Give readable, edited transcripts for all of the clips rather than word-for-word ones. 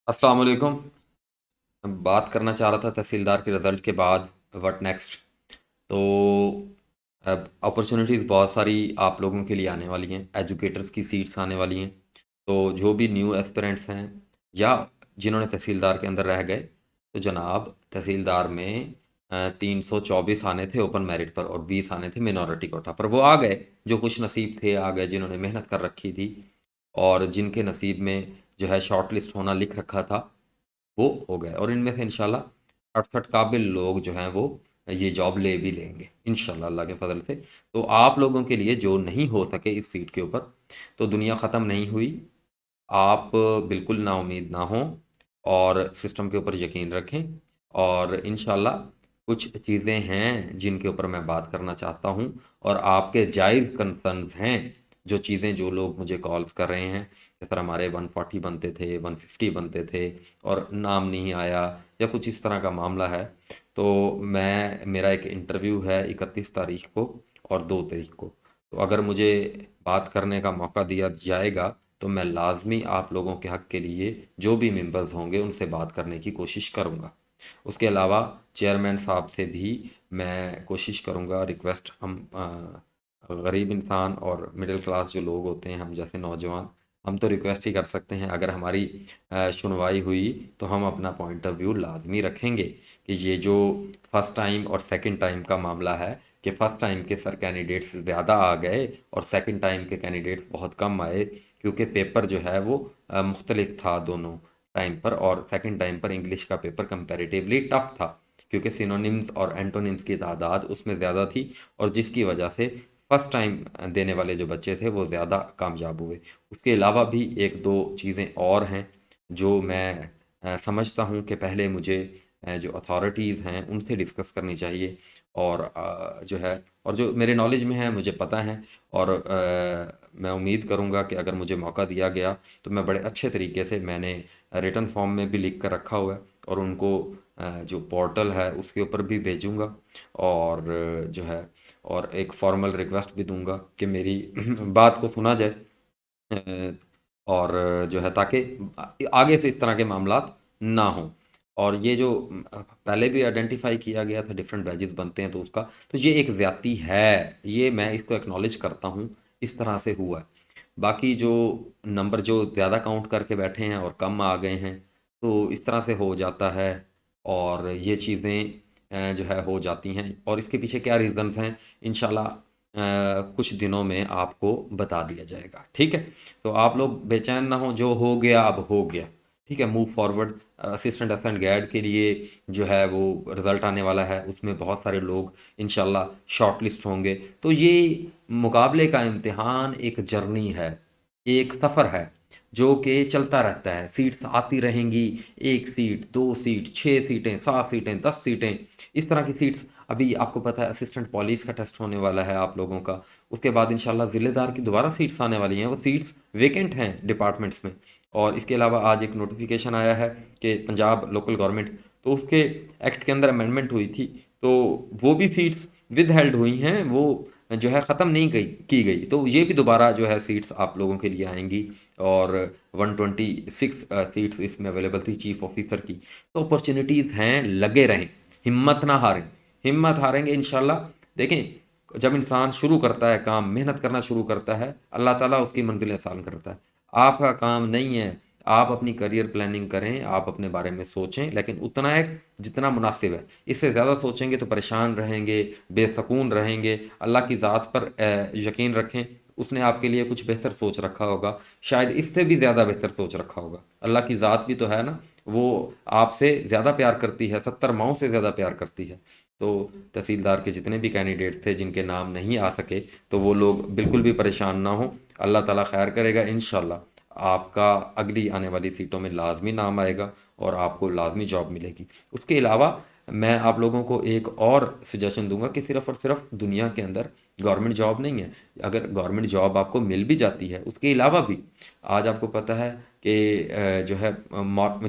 अस्सलाम वालेकुम। बात करना चाह रहा था तहसीलदार के रिज़ल्ट के बाद व्हाट नेक्स्ट। तो अब अपॉर्चुनिटीज़ बहुत सारी आप लोगों के लिए आने वाली हैं, एजुकेटर्स की सीट्स आने वाली हैं। तो जो भी न्यू एस्पिरेंट्स हैं या जिन्होंने तहसीलदार के अंदर रह गए, तो जनाब तहसीलदार में 324 आने थे ओपन मेरिट पर और 20 आने थे मिनॉरिटी कोटा पर। वो आ गए, जो कुछ नसीब थे आ गए, जिन्होंने मेहनत कर रखी थी और जिनके नसीब में जो है शॉर्ट लिस्ट होना लिख रखा था, वो हो गए। और इनमें से इंशाल्लाह 68 काबिल लोग जो हैं वो ये जॉब ले भी लेंगे इंशाल्लाह अल्लाह के फजल से। तो आप लोगों के लिए जो नहीं हो सके इस सीट के ऊपर, तो दुनिया ख़त्म नहीं हुई। आप बिल्कुल ना उम्मीद ना हों और सिस्टम के ऊपर यकीन रखें। और इंशाल्लाह कुछ चीज़ें हैं जिनके ऊपर मैं बात करना चाहता हूँ और आपके जायज़ कंसर्न्स हैं। जो चीज़ें जो लोग मुझे कॉल्स कर रहे हैं कि सर हमारे 140 बनते थे, 150 बनते थे और नाम नहीं आया, या कुछ इस तरह का मामला है। तो मेरा एक इंटरव्यू है 31 तारीख को और 2 तारीख को। तो अगर मुझे बात करने का मौका दिया जाएगा तो मैं लाजमी आप लोगों के हक़ के लिए जो भी मेंबर्स होंगे उनसे बात करने की कोशिश करूँगा। उसके अलावा चेयरमैन साहब से भी मैं कोशिश करूँगा, रिक्वेस्ट हम गरीब इंसान और मिडिल क्लास जो लोग होते हैं, हम जैसे नौजवान, हम तो रिक्वेस्ट ही कर सकते हैं। अगर हमारी सुनवाई हुई तो हम अपना पॉइंट ऑफ व्यू लाजमी रखेंगे कि ये जो फर्स्ट टाइम और सेकंड टाइम का मामला है, कि फ़र्स्ट टाइम के सर कैंडिडेट्स ज़्यादा आ गए और सेकंड टाइम के कैंडिडेट्स बहुत कम आए, क्योंकि पेपर जो है वो मुख्तलिफ था दोनों टाइम पर। और सेकंड टाइम पर इंग्लिश का पेपर कंपैरेटिवली टफ था, क्योंकि सिनोनिम्स और एंटोनिम्स की तादाद उसमें ज़्यादा थी, और जिसकी वजह से फर्स्ट टाइम देने वाले जो बच्चे थे वो ज़्यादा कामयाब हुए। उसके अलावा भी एक दो चीज़ें और हैं जो मैं समझता हूँ कि पहले मुझे जो अथॉरिटीज़ हैं उनसे डिस्कस करनी चाहिए। और जो है, और जो मेरे नॉलेज में है मुझे पता है। और मैं उम्मीद करूँगा कि अगर मुझे मौका दिया गया तो मैं बड़े अच्छे तरीके से, मैंने रिटन फॉर्म में भी लिख कर रखा हुआ है और उनको जो पोर्टल है उसके ऊपर भी भेजूँगा। और जो है, और एक फॉर्मल रिक्वेस्ट भी दूंगा कि मेरी बात को सुना जाए। अ, और जो है, ताकि आगे से इस तरह के मामलात ना हों। और ये जो पहले भी आइडेंटिफाई किया गया था डिफरेंट बैजेस बनते हैं तो उसका, तो ये एक ज़्यादती है, ये मैं इसको एक्नॉलेज करता हूँ। इस तरह से हुआ है। बाकी जो नंबर जो ज़्यादा काउंट करके बैठे हैं और कम आ गए हैं, तो इस तरह से हो जाता है। और ये चीज़ें जो है हो जाती हैं, और इसके पीछे क्या रीज़न्स हैं इंशाल्लाह कुछ दिनों में आपको बता दिया जाएगा। ठीक है। तो आप लोग बेचैन ना हो, जो हो गया अब हो गया। ठीक है, move forward. Assistant assistant guide के लिए जो है वो रिज़ल्ट आने वाला है, उसमें बहुत सारे लोग इंशाल्लाह शॉर्ट लिस्ट होंगे। तो ये मुकाबले का इम्तिहान एक जर्नी है, एक सफ़र है जो कि चलता रहता है। सीट्स आती रहेंगी, एक सीट, दो सीट, 6 सीटें, 7 सीटें, 10 सीटें, इस तरह की सीट्स। अभी आपको पता है असिस्टेंट पुलिस का टेस्ट होने वाला है आप लोगों का। उसके बाद इंशाल्लाह ज़िलेदार की दोबारा सीट्स आने वाली हैं, वो सीट्स वेकेंट हैं डिपार्टमेंट्स में। और इसके अलावा आज एक नोटिफिकेशन आया है कि पंजाब लोकल गवर्नमेंट, तो उसके एक्ट के अंदर अमेंडमेंट हुई थी, तो वो भी सीट्स विद हेल्ड हुई हैं, वो जो है ख़त्म नहीं की गई। तो ये भी दोबारा जो है सीट्स आप लोगों के लिए आएंगी। और 126 सीट्स इसमें अवेलेबल थी चीफ ऑफिसर की। तो अपॉर्चुनिटीज़ हैं, लगे रहें, हिम्मत ना हारें। हिम्मत हारेंगे इंशाल्लाह। देखें, जब इंसान शुरू करता है काम, मेहनत करना शुरू करता है, अल्लाह ताला उसकी मंजिलें आसान करता है। आपका काम नहीं है, आप अपनी करियर प्लानिंग करें, आप अपने बारे में सोचें, लेकिन उतना एक जितना मुनासिब है। इससे ज़्यादा सोचेंगे तो परेशान रहेंगे, बेसकून रहेंगे। अल्लाह की ज़ात पर यकीन रखें, उसने आपके लिए कुछ बेहतर सोच रखा होगा, शायद इससे भी ज़्यादा बेहतर सोच रखा होगा। अल्लाह की ज़ात भी तो है ना, वो आपसे ज़्यादा प्यार करती है, 70 माओं से ज़्यादा प्यार करती है। तो तहसीलदार के जितने भी कैंडिडेट थे जिनके नाम नहीं आ सके, तो वो लोग बिल्कुल भी परेशान ना हो। अल्लाह ताला खैर करेगा इंशाल्लाह। आपका अगली आने वाली सीटों में लाजमी नाम आएगा और आपको लाजमी जॉब मिलेगी। उसके अलावा मैं आप लोगों को एक और सजेशन दूंगा कि सिर्फ़ और सिर्फ दुनिया के अंदर गवर्नमेंट जॉब नहीं है। अगर गवर्नमेंट जॉब आपको मिल भी जाती है, उसके अलावा भी आज आपको पता है कि जो है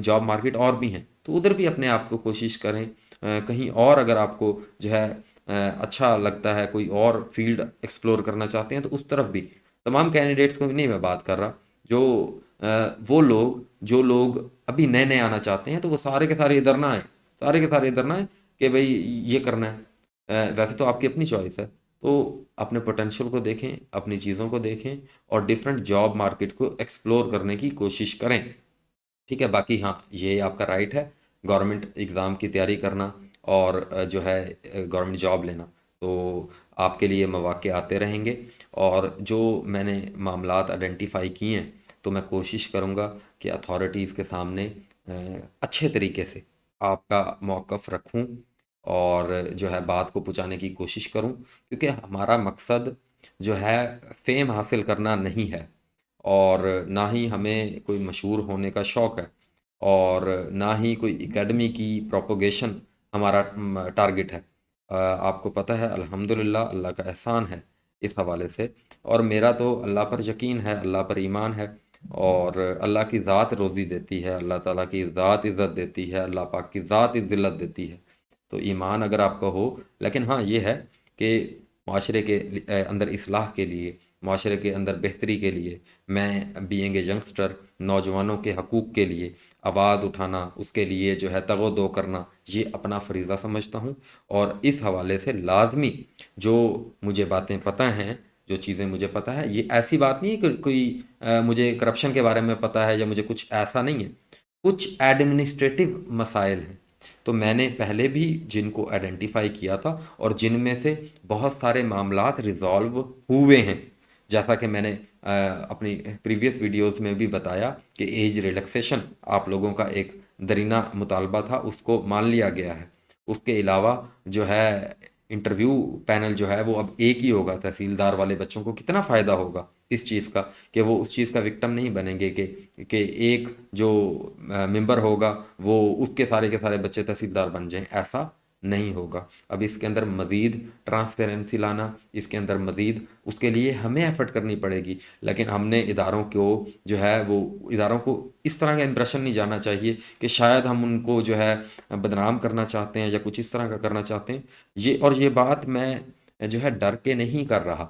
जॉब मार्केट और भी हैं, तो उधर भी अपने आप को कोशिश करें। कहीं और अगर आपको जो है अच्छा लगता है, कोई और फील्ड एक्सप्लोर करना चाहते हैं, तो उस तरफ भी, तमाम कैंडिडेट्स को नहीं मैं बात कर रहा, जो वो लोग जो लोग अभी नए नए आना चाहते हैं तो वो सारे के सारे इधर ना आए, सारे के सारे इधर ना आए कि भाई ये करना है। वैसे तो आपकी अपनी चॉइस है, तो अपने पोटेंशियल को देखें, अपनी चीज़ों को देखें और डिफरेंट जॉब मार्केट को एक्सप्लोर करने की कोशिश करें। ठीक है, बाकी हाँ, ये आपका राइट है गवर्नमेंट एग्ज़ाम की तैयारी करना और जो है गवर्नमेंट जॉब लेना, तो आपके लिए मौक़े आते रहेंगे। और जो मैंने मामलात आइडेंटिफाई किए हैं तो मैं कोशिश करूँगा कि अथॉरिटीज़ के सामने अच्छे तरीके से आपका मौक़िफ़ रखूँ और जो है बात को पहुँचाने की कोशिश करूँ, क्योंकि हमारा मकसद जो है फ़ेम हासिल करना नहीं है और ना ही हमें कोई मशहूर होने का शौक़ है और ना ही कोई एकेडमी की प्रोपोगेशन हमारा टारगेट है। आपको पता है अल्हम्दुलिल्लाह अल्लाह का एहसान है इस हवाले से, और मेरा तो अल्लाह पर यकीन है, अल्लाह पर ईमान है और अल्लाह की ज़ात रोज़ी देती है, अल्लाह ताला की ज़ात इज़्ज़त देती है, अल्लाह पाक की ज़ात ज़िल्लत देती है। तो ईमान अगर आपका हो, लेकिन हाँ ये है कि माशरे के अंदर इस्लाह के लिए, माशरे के अंदर बेहतरी के लिए मैं बीइंग ए यंगस्टर नौजवानों के हकूक़ के लिए आवाज़ उठाना, उसके लिए जो है तगो-दो करना, ये अपना फ़रीज़ा समझता हूँ। और इस हवाले से लाज़मी जो मुझे बातें पता हैं, जो चीज़ें मुझे पता है, ये ऐसी बात नहीं है कि कोई मुझे करप्शन के बारे में पता है या मुझे कुछ ऐसा नहीं है। कुछ एडमिनिस्ट्रेटिव मसाइल हैं, तो मैंने पहले भी जिनको आइडेंटिफ़ाई किया था और जिनमें से बहुत सारे मामलात रिज़ॉल्व हुए हैं। जैसा कि मैंने अपनी प्रीवियस वीडियोस में भी बताया कि एज रिलैक्सेशन आप लोगों का एक दरीना मुतालबा था, उसको मान लिया गया है। उसके अलावा जो है इंटरव्यू पैनल जो है वो अब एक ही होगा। तहसीलदार वाले बच्चों को कितना फ़ायदा होगा इस चीज़ का कि वो उस चीज़ का विक्टिम नहीं बनेंगे कि एक जो मेंबर होगा वो उसके सारे के सारे बच्चे तहसीलदार बन जाएं, ऐसा नहीं होगा। अब इसके अंदर मज़ीद ट्रांसपेरेंसी लाना, इसके अंदर मज़ीद उसके लिए हमें एफ़र्ट करनी पड़ेगी, लेकिन हमने इदारों को जो है वो इदारों को इस तरह का इंप्रेशन नहीं जाना चाहिए कि शायद हम उनको जो है बदनाम करना चाहते हैं या कुछ इस तरह का करना चाहते हैं। ये बात मैं जो है डर के नहीं कर रहा।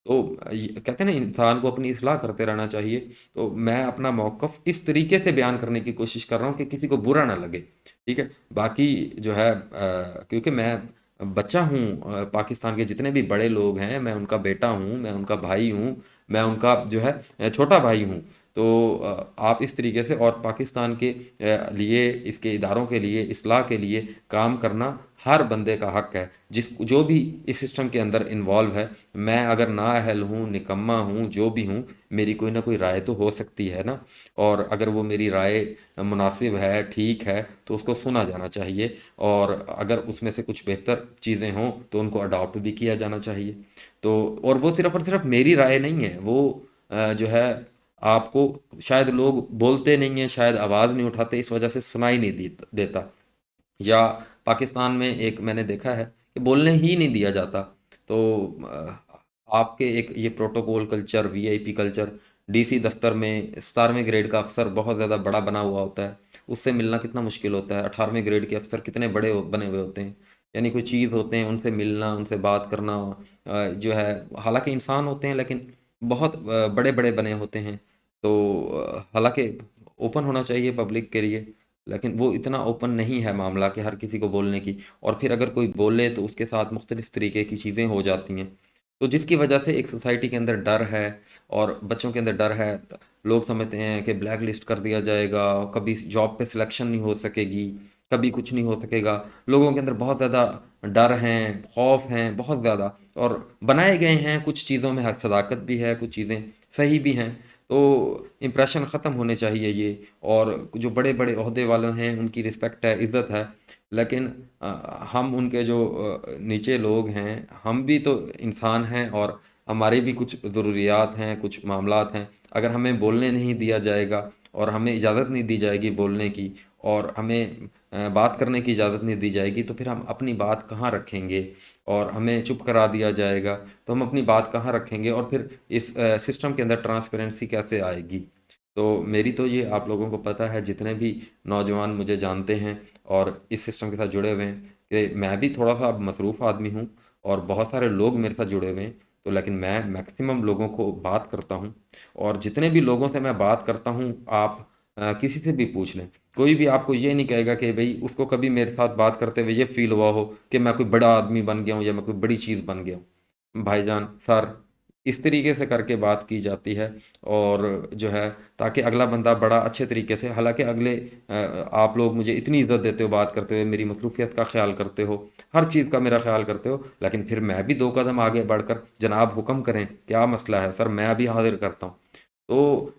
तो कहते हैं ना इंसान को अपनी इस्लाह करते रहना चाहिए, तो मैं अपना मौक़िफ़ इस तरीके से बयान करने की कोशिश कर रहा हूँ कि किसी को बुरा ना लगे। ठीक है, बाकी जो है क्योंकि मैं बच्चा हूँ, पाकिस्तान के जितने भी बड़े लोग हैं मैं उनका बेटा हूँ, मैं उनका भाई हूँ, मैं उनका जो है छोटा भाई हूँ। तो आप इस तरीके से और पाकिस्तान के लिए, इसके इदारों के लिए, इस्लाह के लिए काम करना हर बंदे का हक है, जो भी इस सिस्टम के अंदर इन्वॉल्व है। मैं अगर नाअहल हूँ, निकम्मा हूँ, जो भी हूँ, मेरी कोई ना कोई राय तो हो सकती है ना, और अगर वो मेरी राय मुनासिब है, ठीक है, तो उसको सुना जाना चाहिए और अगर उसमें से कुछ बेहतर चीज़ें हों तो उनको अडॉप्ट भी किया जाना चाहिए। तो और वो सिर्फ़ और सिर्फ़ मेरी राय नहीं है, वो जो है आपको शायद लोग बोलते नहीं हैं, शायद आवाज़ नहीं उठाते, इस वजह से सुनाई नहीं देता। या पाकिस्तान में एक मैंने देखा है कि बोलने ही नहीं दिया जाता। तो आपके एक ये protocol culture, VIP culture, DC दफ्तर में 17वें ग्रेड का अफसर बहुत ज़्यादा बड़ा बना हुआ होता है, उससे मिलना कितना मुश्किल होता है। 18वें ग्रेड के अफसर कितने बड़े बने हुए होते हैं, यानी कोई चीज़ होते हैं उनसे मिलना, उनसे बात करना जो है, हालांकि इंसान होते हैं लेकिन बहुत बड़े बड़े बने होते हैं। तो हालांकि ओपन होना चाहिए पब्लिक के लिए, लेकिन वो इतना ओपन नहीं है मामला कि हर किसी को बोलने की, और फिर अगर कोई बोले तो उसके साथ मुख्तलिफ तरीके की चीज़ें हो जाती हैं। तो जिसकी वजह से एक सोसाइटी के अंदर डर है और बच्चों के अंदर डर है। लोग समझते हैं कि ब्लैक लिस्ट कर दिया जाएगा, कभी जॉब पे सिलेक्शन नहीं हो सकेगी, कभी कुछ नहीं हो सकेगा। लोगों के अंदर बहुत ज़्यादा डर हैं, खौफ हैं बहुत ज़्यादा, और बनाए गए हैं कुछ चीज़ों में सदाकत भी है, कुछ चीज़ें सही भी हैं। तो इम्प्रेशन ख़त्म होने चाहिए ये, और जो बड़े बड़े ओहदे वाले हैं उनकी रिस्पेक्ट है, इज़्ज़त है, लेकिन हम उनके जो नीचे लोग हैं, हम भी तो इंसान हैं और हमारे भी कुछ ज़रूरियात हैं, कुछ मामलात हैं। अगर हमें बोलने नहीं दिया जाएगा और हमें इजाज़त नहीं दी जाएगी बोलने की, और हमें बात करने की इजाज़त नहीं दी जाएगी, तो फिर हम अपनी बात कहाँ रखेंगे, और हमें चुप करा दिया जाएगा तो हम अपनी बात कहाँ रखेंगे, और फिर इस सिस्टम के अंदर ट्रांसपेरेंसी कैसे आएगी। तो मेरी तो ये, आप लोगों को पता है जितने भी नौजवान मुझे जानते हैं और इस सिस्टम के साथ जुड़े हुए हैं, कि मैं भी थोड़ा सा अब मसरूफ़ आदमी हूँ और बहुत सारे लोग मेरे साथ जुड़े हुए हैं। तो लेकिन मैं मैक्सिमम लोगों को बात करता हूँ, और जितने भी लोगों से मैं बात करता हूँ, आप किसी से भी पूछ लें, कोई भी आपको ये नहीं कहेगा कि भाई उसको कभी मेरे साथ बात करते हुए ये फील हुआ हो कि मैं कोई बड़ा आदमी बन गया हूँ या मैं कोई बड़ी चीज़ बन गया हूँ। भाईजान सर, इस तरीके से करके बात की जाती है, और जो है ताकि अगला बंदा बड़ा अच्छे तरीके से, हालांकि आप लोग मुझे इतनी इज्जत देते हो बात करते हुए, मेरी मसरूफियत का ख्याल करते हो, हर चीज़ का मेरा ख्याल करते हो, लेकिन फिर मैं भी दो कदम आगे बढ़कर जनाब हुक्म करें, क्या मसला है सर, मैं अभी हाजिर करता हूँ। तो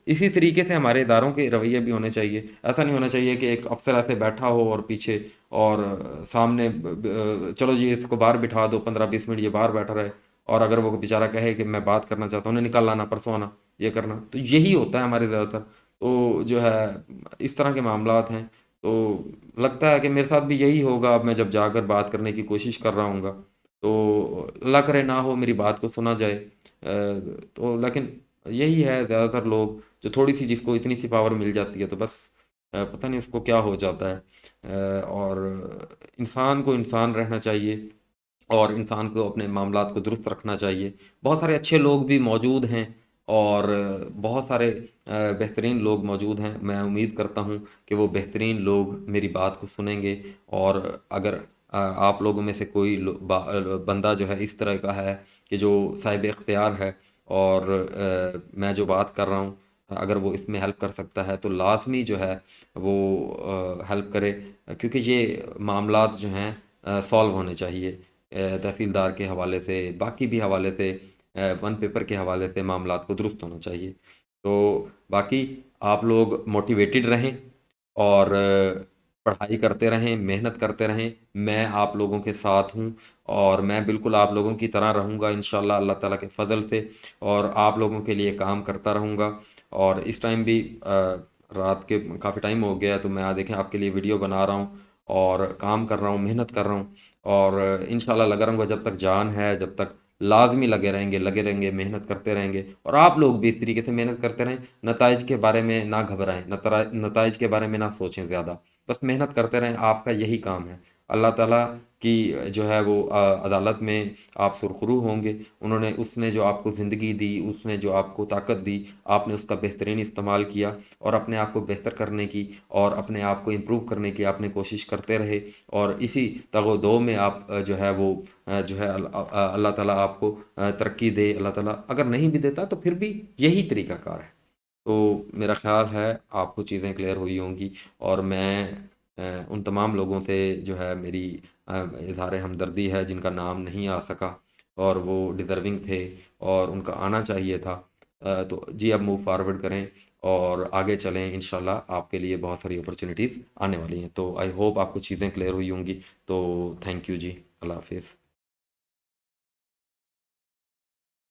इसी तरीके से हमारे इदारों के रवैये भी होने चाहिए। ऐसा नहीं होना चाहिए कि एक अफसर ऐसे बैठा हो और पीछे और सामने चलो जी इसको बाहर बिठा दो, 15-20 मिनट ये बाहर बैठा रहे, और अगर वो बेचारा कहे कि मैं बात करना चाहता हूँ, उन्हें निकल आना, परसों आना, ये करना, तो यही होता है हमारे ज़्यादातर। तो जो है इस तरह के मामलात हैं। तो लगता है कि मेरे साथ भी यही होगा, अब मैं जब जाकर बात करने की कोशिश कर रहा हूँगा, तो अल्लाह करे ना हो मेरी बात को सुना जाए। तो लेकिन यही है, ज़्यादातर लोग जो थोड़ी सी, जिसको इतनी सी पावर मिल जाती है, तो बस पता नहीं उसको क्या हो जाता है। और इंसान को इंसान रहना चाहिए, और इंसान को अपने मामलात को दुरुस्त रखना चाहिए। बहुत सारे अच्छे लोग भी मौजूद हैं, और बहुत सारे बेहतरीन लोग मौजूद हैं। मैं उम्मीद करता हूँ कि वो बेहतरीन लोग मेरी बात को सुनेंगे, और अगर आप लोगों में से कोई बंदा जो है इस तरह का है कि जो साहिब इख्तियार है, और मैं जो बात कर रहा हूँ, अगर वो इसमें हेल्प कर सकता है तो लाजमी जो है वो हेल्प करे, क्योंकि ये मामलात जो हैं सॉल्व होने चाहिए। तहसीलदार के हवाले से, बाकी भी हवाले से, वन पेपर के हवाले से मामलात को दुरुस्त होना चाहिए। तो बाकी आप लोग मोटिवेटेड रहें, और पढ़ाई करते रहें, मेहनत करते रहें। मैं आप लोगों के साथ हूँ, और मैं बिल्कुल आप लोगों की तरह रहूँगा इंशाल्लाह अल्लाह ताला के फ़ज़ल से, और आप लोगों के लिए काम करता रहूँगा। और इस टाइम भी रात के काफ़ी टाइम हो गया है, तो मैं देखें आपके लिए वीडियो बना रहा हूँ, और काम कर रहा हूँ, मेहनत कर रहा हूँ, और इंशाल्लाह लगा रहूँगा जब तक जान है, जब तक लाजमी लगे रहेंगे, मेहनत करते रहेंगे, और आप लोग भी इस तरीके से मेहनत करते रहें। नताइज के बारे में ना घबराएं, नताइज के बारे में ना सोचें ज़्यादा, बस मेहनत करते रहें, आपका यही काम है। अल्लाह ताला की जो है वो अदालत में आप सुरखरू होंगे। उसने जो आपको ज़िंदगी दी, उसने जो आपको ताकत दी, आपने उसका बेहतरीन इस्तेमाल किया, और अपने आप को बेहतर करने की, और अपने आप को इम्प्रूव करने की आपने कोशिश करते रहे, और इसी तगो-दो में आप जो है वो जो है अल्लाह ताला आपको तरक्की दे। अल्लाह ताला अगर नहीं भी देता तो फिर भी यही तरीक़ाकार है। तो मेरा ख़्याल है आपको चीज़ें क्लियर हुई होंगी, और मैं उन तमाम लोगों से जो है मेरी इज़हार हमदर्दी है जिनका नाम नहीं आ सका, और वो डिज़र्विंग थे और उनका आना चाहिए था। तो जी अब मूव फॉरवर्ड करें और आगे चलें, इंशाल्लाह आपके लिए बहुत सारी अपॉर्चुनिटीज़ आने वाली हैं। तो आई होप आपको चीज़ें क्लियर हुई होंगी। तो थैंक यू जी, अल्लाह हाफ़िज़।